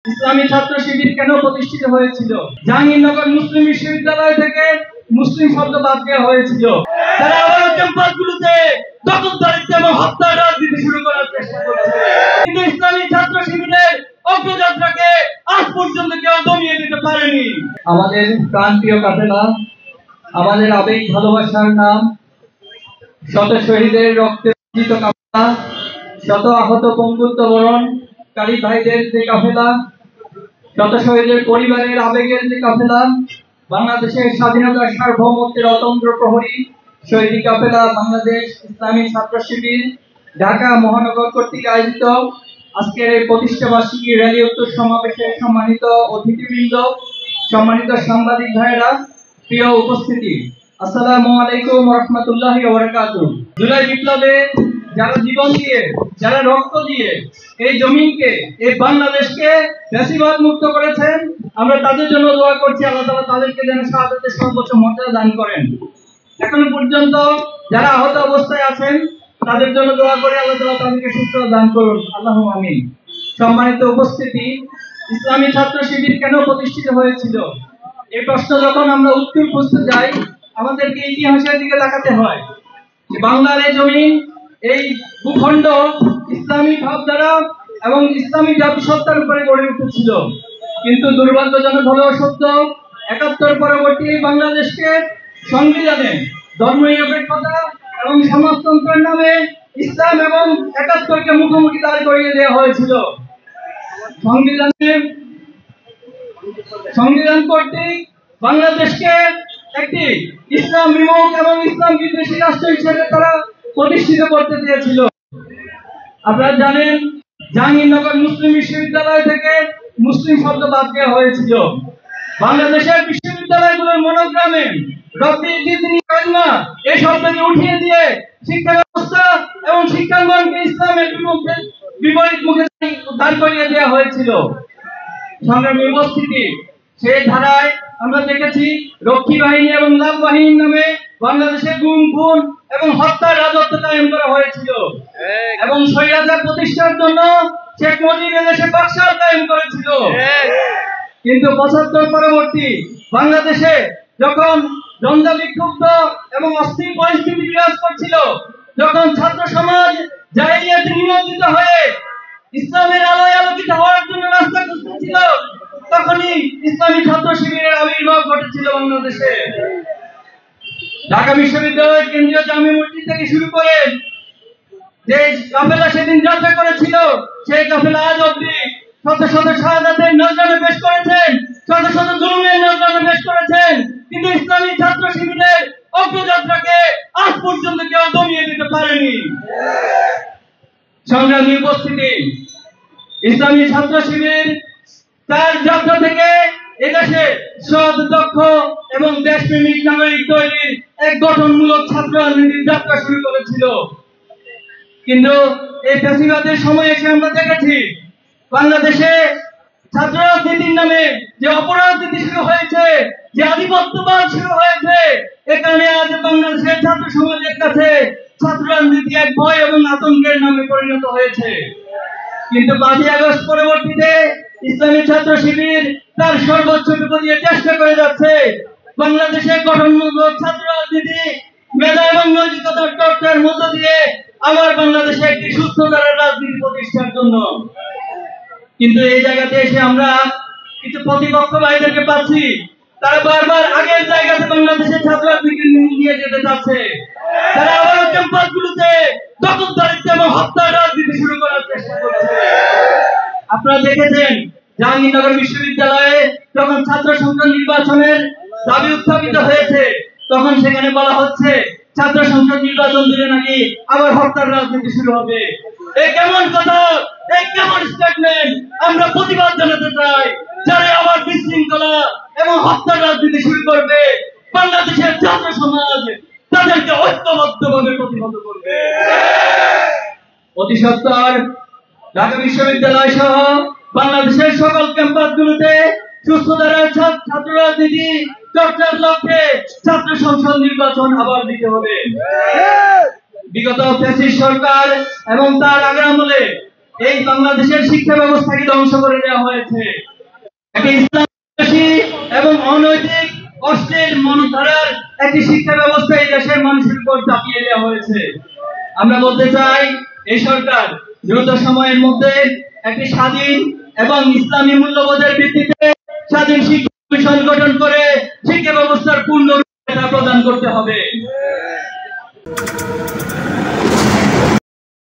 ইসলামী ছাত্র শিবির কেন প্রতিষ্ঠিত হয়েছিল? জাহাঙ্গীরনগর মুসলিম বিশ্ববিদ্যালয় থেকে মুসলিম শব্দ বাদ দেওয়া হয়েছিল। তারা আবারও ক্যাম্পাসগুলোতে দখলদারিত্ব এবং হত্যার রাজনীতি শুরু করার চেষ্টা করছে। কিন্তু ইসলামী ছাত্র শিবিরের অগ্রযাত্রাকে আজ পর্যন্ত কেউ দমিয়ে দিতে পারেনি। আমাদের প্রাণপ্রিয় কাফেলা, আমাদের আবেগ ভালোবাসার নাম, শত শহীদের রক্তে রঞ্জিত কাফেলা, শত আহত পঙ্গুত্ব বরণকারী ভাইদের যে কাফেলা, শত শহীদের পরিবারের আবেগের যে কাফেলা, বাংলাদেশের স্বাধীনতার সার্বভৌমত্বের অতন্ত্র প্রহরী শহীদ কাফেলা বাংলাদেশ ইসলামী ছাত্র শিবির ঢাকা মহানগর কর্তৃক আয়োজিত আজকের এই প্রতিষ্ঠাবার্ষিকী র্যালি উত্তর সমাবেশে সম্মানিত অতিথিবৃন্দ, সম্মানিত সাংবাদিক ভাইয়েরা, প্রিয় উপস্থিতি, আসসালামু আলাইকুম ওয়া রাহমাতুল্লাহি ওয়া বারাকাতুহু। জুলাই বিপ্লবে যারা জীবন দিয়ে, যারা রক্ত দিয়ে এই জমিনকে, এই বাংলাদেশকে ফ্যাসিবাদ মুক্ত করেছেন, আমরা তাদের জন্য দোয়া করছি আল্লাহ তাআলা তাদেরকে যেন শাহাদাতের সর্বোচ্চ মর্যাদা দান করেন। এখন পর্যন্ত যারা আহত অবস্থায় আছেন তাদের জন্য দোয়া করে আল্লাহ তাআলা তাদেরকে সুস্থতা দান করুন, আল্লাহুম্মা আমিন। সম্মানিত উপস্থিতি, ইসলামী ছাত্র শিবির কেন প্রতিষ্ঠিত হয়েছিল? এই প্রশ্ন যখন আমরা উত্তর খুঁজতে যাই, আমাদেরকে ইতিহাসের দিকে তাকাতে হয়। বাংলার এই জমিন, এই ভূখণ্ড ইসলামী ভাবধারা এবং ইসলামী জাতিসত্তার উপরে গড়ে উঠেছিল। কিন্তু দুর্ভাগ্যজনক হলেও সত্য, ৭১ পরবর্তী বাংলাদেশকে সংবিধানে ধর্মনিরপেক্ষতা এবং সমাজতন্ত্রের নামে ইসলাম এবং ৭১কে মুখোমুখি দাঁড় করিয়ে দেওয়া হয়েছিল। সংবিধান কর্তৃক বাংলাদেশকে একটি ইসলাম বিমুখ এবং ইসলাম বিদ্বেষী রাষ্ট্র হিসেবে তারা প্রতিষ্ঠিত করতে চেয়েছিল। আপনারা জানেন, জাহাঙ্গীরনগর মুসলিম বিশ্ববিদ্যালয় থেকে মুসলিম শব্দ বাদ দেওয়া হয়েছিল। বাংলাদেশের বিশ্ববিদ্যালয়গুলোর মনোগ্রামে রব্বি জিদনি ইলমা এই শব্দকে উঠিয়ে দিয়ে শিক্ষা ব্যবস্থা এবং শিক্ষাঙ্গনকে ইসলামের বিপরীত মুখে দাঁড় করিয়ে দেওয়া হয়েছিল। সংগ্রামী উপস্থিতি, সেই ধারায় আমরা দেখেছি রক্ষী বাহিনী এবং লাভ বাহিনীর নামে বাংলাদেশে গুম, খুন এবং হত্যার রাজত্ব কায়েম করা হয়েছিল এবং স্বৈরাচার প্রতিষ্ঠার জন্য শেখ মুজিব এদেশে বাকশাল কায়েম করেছিল। কিন্তু ৭৫ পরবর্তী বাংলাদেশে যখন দ্বন্দ্ব বিক্ষুব্ধ এবং অস্থির পরিস্থিতি বিরাজ করছিল, যখন ছাত্র সমাজ জাহিলিয়াতে নিমজ্জিত হয়ে ইসলামের আলোয় আলোকিত হওয়ার জন্য রাস্তা খুঁজছিল, তখনই ইসলামী ছাত্র শিবিরের আবির্ভাব ঘটেছিল বাংলাদেশে। ঢাকা বিশ্ববিদ্যালয়ের কেন্দ্রীয় জামে মসজিদ থেকে শুরু করে যে কাফেলা সেদিন যাত্রা করেছিল, সেই কাফেলা আজ অবধি শত শত শাহাদাতের নজরানা পেশ করেছেন, শত শত জুলুমের নজরানা পেশ করেছেন, কিন্তু ইসলামী ছাত্র শিবিরের অগ্রযাত্রাকে আজ পর্যন্ত কেউ দমিয়ে দিতে পারেনি। সংগ্রামী উপস্থিতি, ইসলামী ছাত্র শিবির তার যাত্রা থেকে এদেশে সৎ, দক্ষ এবং দেশপ্রেমিক নাগরিক তৈরির এক গঠনমূলক ছাত্র রাজনীতির যাত্রা শুরু করেছিল। কিন্তু এই ফ্যাসিবাদের সময় এসে আমরা দেখেছি বাংলাদেশে ছাত্র রাজনীতির নামে যে অপরাজনীতি শুরু হয়েছে, যে আধিপত্যবাদ শুরু হয়েছে, এ কারণে আজ বাংলাদেশের ছাত্র সমাজের কাছে ছাত্র রাজনীতি এক ভয় এবং আতঙ্কের নামে পরিণত হয়েছে। কিন্তু ৫ই আগস্ট পরবর্তীতে ইসলামী ছাত্র শিবির তার সর্বোচ্চটুকু দিয়ে চেষ্টা করে যাচ্ছে বাংলাদেশের গঠনমূলক ছাত্র রাজনীতি মেধা এবং নৈতিকতার চর্চার মধ্য দিয়ে আবার বাংলাদেশে একটি সুস্থ ধারার রাজনীতি প্রতিষ্ঠার জন্য। কিন্তু এই জায়গাতে এসে আমরা কিছু প্রতিপক্ষ ভাইদেরকে পাচ্ছি, তারা বারবার আগের জায়গাতে বাংলাদেশের ছাত্র রাজনীতি নিয়ে যেতে চাচ্ছে। তারা আবারও ক্যাম্পাসগুলোতে দখলদারিত্ব এবং হত্যার রাজনীতি শুরু করার চেষ্টা করছে। আপনারা দেখেছেন জাহাঙ্গীরনগর বিশ্ববিদ্যালয়ে যখন ছাত্র সংসদ নির্বাচনের দাবি উত্থাপিত হয়েছে, তখন সেখানে বলা হচ্ছে ছাত্র সংসদ নির্বাচন দিলে নাকি আবার হত্যার রাজনীতি শুরু হবে। এই কেমন কথা, এই কেমন স্টেটমেন্ট? আমরা প্রতিবাদ জানাতে চাই, যারা আবার বিশৃঙ্খলা এবং হত্যার রাজনীতি শুরু করবে, বাংলাদেশের ছাত্র সমাজ তাদেরকে ঐক্যবদ্ধভাবে প্রতিহত করবে। অতি সত্বর ঢাকা বিশ্ববিদ্যালয় সহ বাংলাদেশের সকল ক্যাম্পাসগুলোতে সুস্থ ধারার ছাত্র রাজনীতি চর্চার লক্ষ্যে ছাত্র সংসদ নির্বাচন আবার দিতে হবে। বিগত ফ্যাসিস্ট সরকার এবং তার আগে আমলে এই বাংলাদেশের শিক্ষা ব্যবস্থাকে ধ্বংস করে দেওয়া হয়েছে। একটি ইসলামী এবং অনৈতিক অশ্লীল মনধারার একটি শিক্ষা ব্যবস্থা এই দেশের মানুষের উপর চাপিয়ে দেওয়া হয়েছে। আমরা বলতে চাই এই সরকার দ্রুত সময়ের মধ্যে একটি স্বাধীন এবং ইসলামী মূল্যবোধের ভিত্তিতে স্বাধীন শিক্ষা কমিশন গঠন করে শিক্ষা ব্যবস্থার পূর্ণ প্রদান করতে হবে।